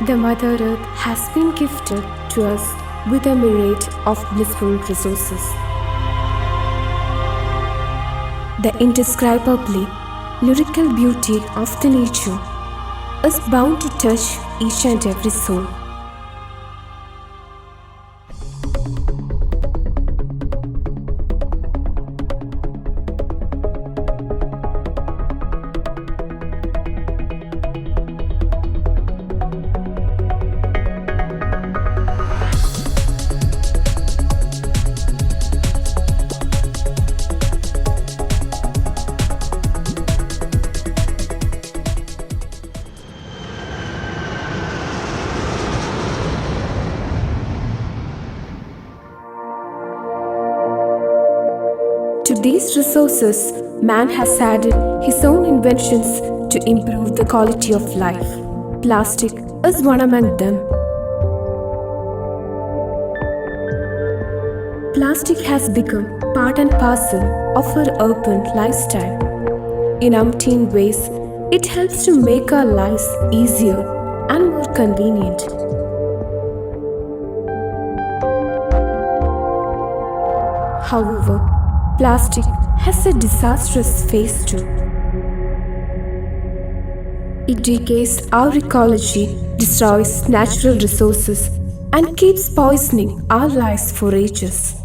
The Mother Earth has been gifted to us with a myriad of blissful resources. The indescribably lyrical beauty of the nature is bound to touch each and every soul. To these resources, man has added his own inventions to improve the quality of life. Plastic is one among them. Plastic has become part and parcel of our urban lifestyle. In umpteen ways, it helps to make our lives easier and more convenient. However, plastic has a disastrous face too. It decays our ecology, destroys natural resources, and keeps poisoning our lives for ages.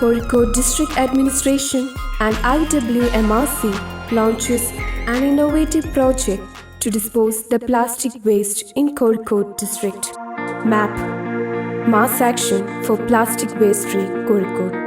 Kozhikode District Administration and IWMRC launches an innovative project to dispose the plastic waste in Kozhikode District. MAP Mass Action for Plastic Waste Free Kozhikode.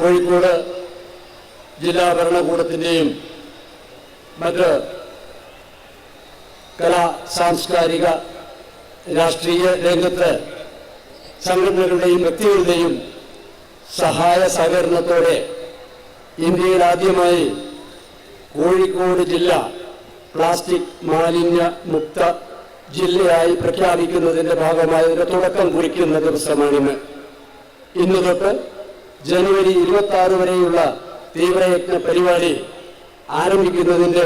Kozhikode ജില്ലാ ഭരണകൂടത്തിൻ്റെയും മറ്റ് കലാ സാംസ്കാരിക രാഷ്ട്രീയ രംഗത്ത് സംഘടനകളുടെയും വ്യക്തികളുടെയും സഹായ സഹകരണത്തോടെ ഇന്ത്യയിൽ ആദ്യമായി കോഴിക്കോട് ജില്ല പ്ലാസ്റ്റിക് മാലിന്യ മുക്ത ജില്ലയായി പ്രഖ്യാപിക്കുന്നതിൻ്റെ ഭാഗമായി ഇതിൻ്റെ തുടക്കം കുറിക്കുന്ന ദിവസമാണിന്ന്. ഇന്ന് തൊട്ട് ജനുവരി 26 വരെയുള്ള തീവ്രയജ്ഞ പരിപാടി ആരംഭിക്കുന്നതിൻ്റെ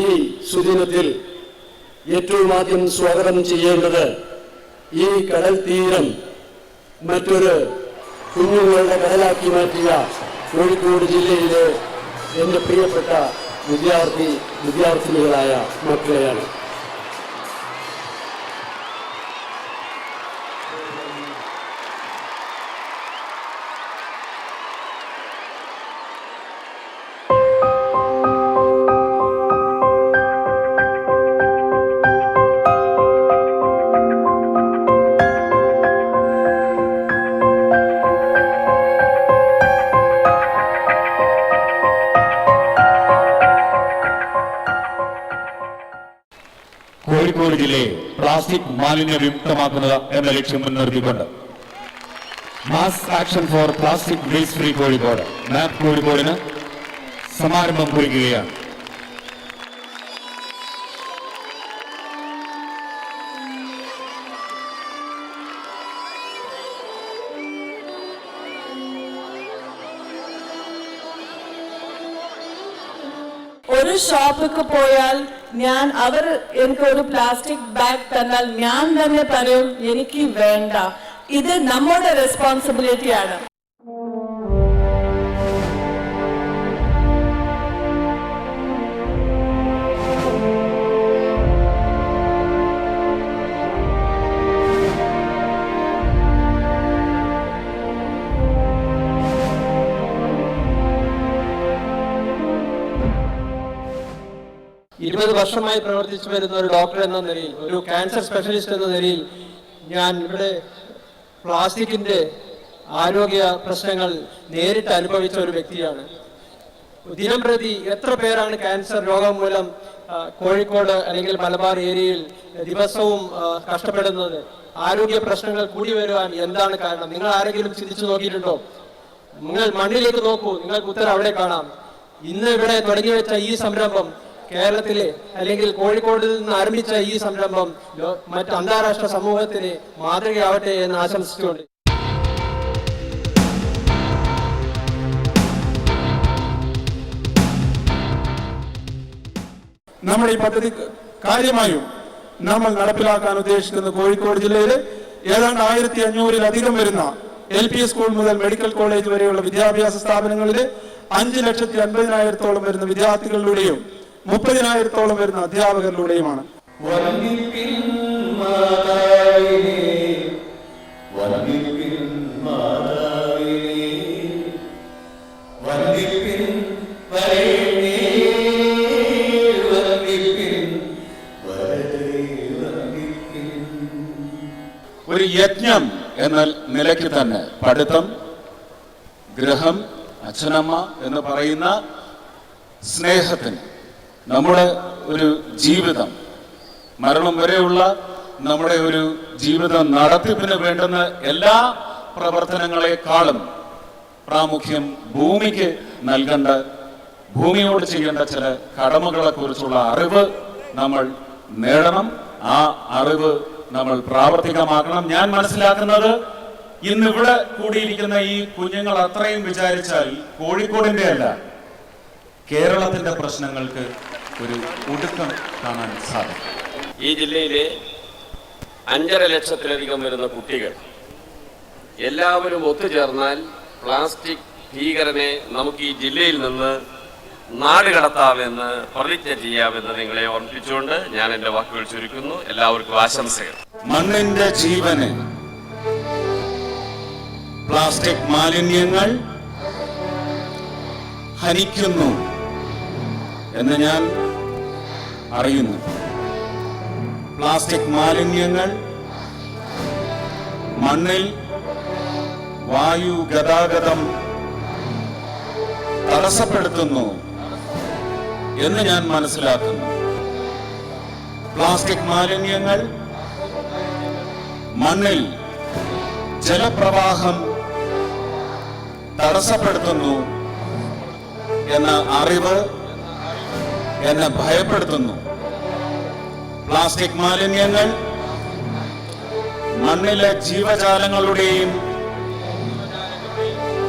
ഈ സുദിനത്തിൽ ഏറ്റവും ആദ്യം സ്വാഗതം ചെയ്യേണ്ടത് ഈ കടൽ തീരം മറ്റൊരു കുഞ്ഞുങ്ങളുടെ കടലാക്കി മാറ്റിയ കോഴിക്കോട് ജില്ലയിലെ എൻ്റെ പ്രിയപ്പെട്ട വിദ്യാർത്ഥിനികളായ മക്കളെയാണ്. കോഴിക്കോട് ജില്ലയെ പ്ലാസ്റ്റിക് മാലിന്യ വിമുക്തമാക്കുന്നത് എന്ന ലക്ഷ്യം മുൻനിർത്തിക്കൊണ്ട് mass action for plastic waste free Kozhikode map കോഴിക്കോടിന് സമാരംഭം കുറിക്കുകയാണ്. ഒരു ഷോപ്പിക്ക് പോയാൽ അവർ എനിക്ക് ഒരു പ്ലാസ്റ്റിക് ബാഗ് തന്നാൽ ഞാൻ തന്നെ പറയും എനിക്ക് വേണ്ട. ഇത് നമ്മുടെ റെസ്പോൺസിബിലിറ്റിയാണ്. വർഷമായി പ്രവർത്തിച്ചു വരുന്ന ഒരു ഡോക്ടർ എന്ന നിലയിൽ, ഒരു ക്യാൻസർ സ്പെഷ്യലിസ്റ്റ് എന്ന നിലയിൽ ഞാൻ ഇവിടെ പ്ലാസ്റ്റിക്കിന്റെ ആരോഗ്യ പ്രശ്നങ്ങൾ നേരിട്ട് അനുഭവിച്ച ഒരു വ്യക്തിയാണ്. ദിനം പ്രതി എത്ര പേരാണ് ക്യാൻസർ രോഗം മൂലം കോഴിക്കോട് അല്ലെങ്കിൽ മലബാർ ഏരിയയിൽ ദിവസവും കഷ്ടപ്പെടുന്നത്? ആരോഗ്യ പ്രശ്നങ്ങൾ കൂടി വരുവാൻ എന്താണ് കാരണം? നിങ്ങൾ ആരെങ്കിലും ചിന്തിച്ചു നോക്കിയിട്ടുണ്ടോ? നിങ്ങൾ മണ്ണിലേക്ക് നോക്കൂ, നിങ്ങൾക്ക് ഉത്തരം അവിടെ കാണാം. ഇന്ന് ഇവിടെ തുടങ്ങി വെച്ച ഈ സംരംഭം, കേരളത്തിലെ അല്ലെങ്കിൽ കോഴിക്കോടിൽ നിന്ന് ആരംഭിച്ച ഈ സംരംഭം മറ്റ് അന്താരാഷ്ട്ര സമൂഹത്തിന് മാതൃകയാവട്ടെ എന്ന് ആശംസിച്ചുകൊണ്ട് നമ്മുടെ ഈ പദ്ധതി കാര്യമായും നമ്മൾ നടപ്പിലാക്കാൻ ഉദ്ദേശിക്കുന്ന കോഴിക്കോട് ജില്ലയിലെ ഏതാണ്ട് 1500-ലധികം വരുന്ന LP സ്കൂൾ മുതൽ മെഡിക്കൽ കോളേജ് വരെയുള്ള വിദ്യാഭ്യാസ സ്ഥാപനങ്ങളിലെ 5,50,000-ഓളം വരുന്ന വിദ്യാർത്ഥികളിലൂടെയും 30,000-ഓളം വരുന്ന അധ്യാപകരിലൂടെയുമാണ്. വന്ദിപ്പിൻ ഒരു യജ്ഞം എന്ന നിലയ്ക്ക് തന്നെ പഠിത്തം, ഗൃഹം, അച്ഛനമ്മ എന്ന് പറയുന്ന സ്നേഹത്തിന് നമ്മുടെ ഒരു ജീവിതം, മരണം വരെയുള്ള നമ്മുടെ ഒരു ജീവിതം നടത്തിപ്പിന് വേണ്ടുന്ന എല്ലാ പ്രവർത്തനങ്ങളെക്കാളും പ്രാമുഖ്യം ഭൂമിക്ക് നൽകേണ്ട, ഭൂമിയോട് ചെയ്യേണ്ട ചില കടമകളെ കുറിച്ചുള്ള അറിവ് നമ്മൾ നേടണം. ആ അറിവ് നമ്മൾ പ്രാവർത്തികമാക്കണം. ഞാൻ മനസ്സിലാക്കുന്നത് ഇന്നിവിടെ കൂടിയിരിക്കുന്ന ഈ കുഞ്ഞുങ്ങൾ അത്രയും വിചാരിച്ചാൽ കോഴിക്കോടിന്റെ അല്ല, കേരളത്തിന്റെ പ്രശ്നങ്ങൾക്ക് ഒരു ഒടുക്കം കാണാൻ സാധിക്കും. ഈ ജില്ലയിലെ 5.5 ലക്ഷത്തിലധികം വരുന്ന കുട്ടികൾ എല്ലാവരും ഒത്തുചേർന്നാൽ പ്ലാസ്റ്റിക് ഭീകരനെ നമുക്ക് ഈ ജില്ലയിൽ നിന്ന് നാടുകടത്താമെന്ന് പ്രതിജ്ഞ ചെയ്യാമെന്ന് നിങ്ങളെ ഓർമ്മിപ്പിച്ചുകൊണ്ട് ഞാൻ എൻ്റെ വാക്കുകൾ ചുരുക്കുന്നു. എല്ലാവർക്കും ആശംസകൾ. മണ്ണിന്റെ ജീവന് പ്ലാസ്റ്റിക് മാലിന്യങ്ങൾ ഹനിക്കുന്നു എന്ന് ഞാൻ അറിയുന്നു. പ്ലാസ്റ്റിക് മാലിന്യങ്ങൾ മണ്ണിൽ വായു ഗതാഗതം തടസ്സപ്പെടുത്തുന്നു എന്ന് ഞാൻ മനസ്സിലാക്കുന്നു. പ്ലാസ്റ്റിക് മാലിന്യങ്ങൾ മണ്ണിൽ ജലപ്രവാഹം തടസ്സപ്പെടുത്തുന്നു എന്ന അറിവ് എന്നെ ഭയപ്പെടുത്തുന്നു. പ്ലാസ്റ്റിക് മാലിന്യങ്ങൾ മണ്ണിലെ ജീവജാലങ്ങളുടെയും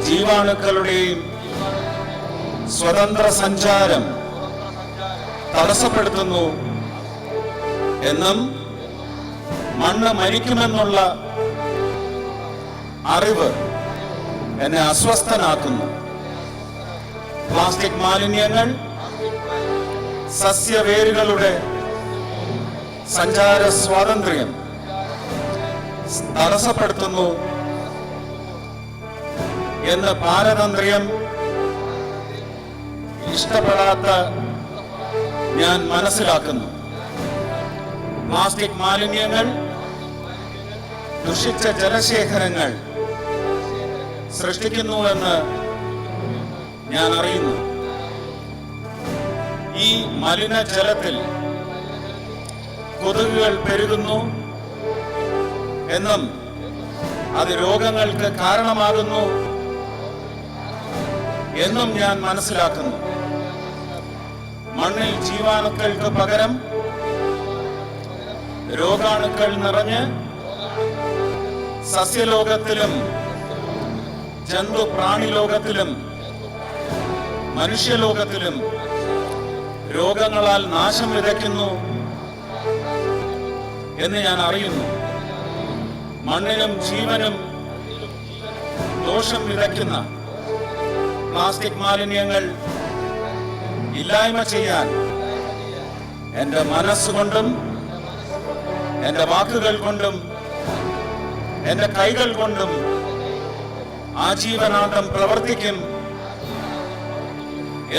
ജീവാണുക്കളുടെയും സ്വതന്ത്ര സഞ്ചാരം തടസ്സപ്പെടുത്തുന്നു എന്നും മണ്ണ് മരിക്കുമെന്നുള്ള അറിവ് എന്നെ അസ്വസ്ഥനാക്കുന്നു. പ്ലാസ്റ്റിക് മാലിന്യങ്ങൾ സസ്യവേരുകളുടെ സഞ്ചാര സ്വാതന്ത്ര്യം തടസ്സപ്പെടുത്തുന്നു എന്ന് പാരതന്ത്ര്യം ഇഷ്ടപ്പെടാത്ത ഞാൻ മനസ്സിലാക്കുന്നു. പ്ലാസ്റ്റിക് മാലിന്യങ്ങൾ ദുഷിച്ച ജലശേഖരങ്ങൾ സൃഷ്ടിക്കുന്നുവെന്ന് ഞാൻ അറിയുന്നു. ഈ മലിനജലത്തിൽ കൊതുകുകൾ പെരുകുന്നു എന്നും അത് രോഗങ്ങൾക്ക് കാരണമാകുന്നു എന്നും ഞാൻ മനസ്സിലാക്കുന്നു. മണ്ണിൽ ജീവാണുക്കൾക്ക് പകരം രോഗാണുക്കൾ നിറഞ്ഞ് സസ്യലോകത്തിലും ജന്തു പ്രാണിലോകത്തിലും മനുഷ്യലോകത്തിലും രോഗങ്ങളാൽ നാശം വിതയ്ക്കുന്നു എന്ന് ഞാൻ അറിയുന്നു. മണ്ണിനും ജീവനും ദോഷം വിതയ്ക്കുന്ന പ്ലാസ്റ്റിക് മാലിന്യങ്ങൾ ഇല്ലായ്മ ചെയ്യാൻ എൻ്റെ മനസ്സുകൊണ്ടും എൻ്റെ വാക്കുകൾ കൊണ്ടും എൻ്റെ കൈകൾ കൊണ്ടും ആജീവനാന്തം പ്രവർത്തിക്കും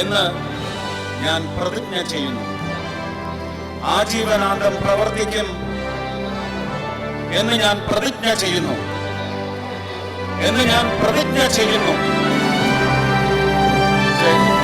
എന്ന് ഞാൻ പ്രതിജ്ഞ ചെയ്യുന്നു. ആജീവനാന്തം പ്രവർത്തിക്കും എന്ന് ഞാൻ പ്രതിജ്ഞ ചെയ്യുന്നു. ജയ് ഹിന്ദ്.